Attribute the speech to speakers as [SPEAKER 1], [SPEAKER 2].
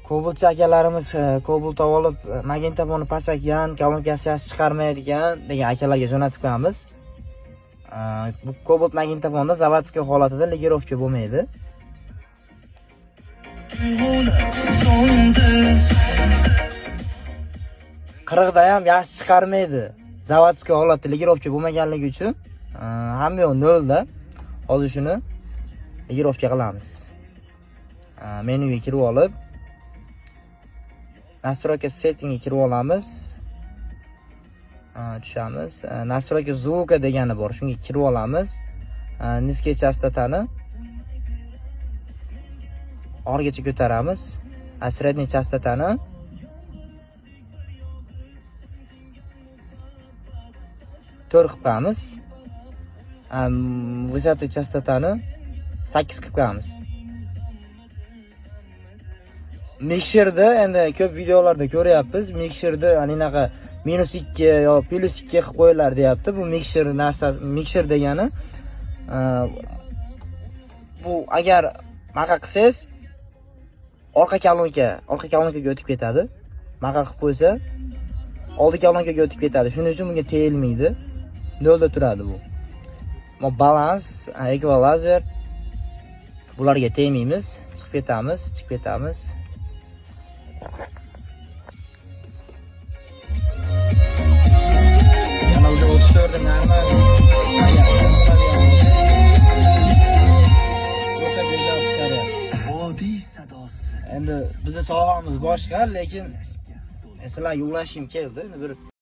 [SPEAKER 1] Kobultchi akalarimiz Kobult olib, magnitofoni pasaygan, kolonkachi chiqarmaydigan degan akalarga jo'natib qo'yamiz. Bu Kobult magnitofonda zavodskiy holatida legirovka bo'lmaydi. Qirg'ida ham yaxshi chiqarmaydi. Zavodskiy holatda legirovka bo'lmaganligi uchun hamma yo'q nolda. Hozir shuni legirovka qilamiz. Menyuga kirib olib, настройка settingga kirib olamiz. Tushamiz. Настройка звука degani bor. Shunga kirib olamiz. Nizkiy chastotani orgacha ko'taramiz. Средний chastotani to'rt qilib qo'yamiz. Высотный chastotani 8 qilib qo'yamiz. Mixerda endi ko'p videolarda ko'ryapmiz. Mixerda anaqa -2 yo +2 qilib qo'yinglar deyapti. Bu mixer narsasi, mixer degani bu agar maqa qilsangiz orqa kolonkaga o'tib ketadi. Maqa qilib qo'ysa oldi kolonkaga o'tib ketadi. Shuning uchun bunga tegilmaydi. Nolda turadi bu. Balans, ekvalizer bularga tegmaymiz. Chiqib ketamiz. Kanalda 34 normal. Endi bizning sohamiz boshqa, lekin sizlarga ulashim keldi. Bir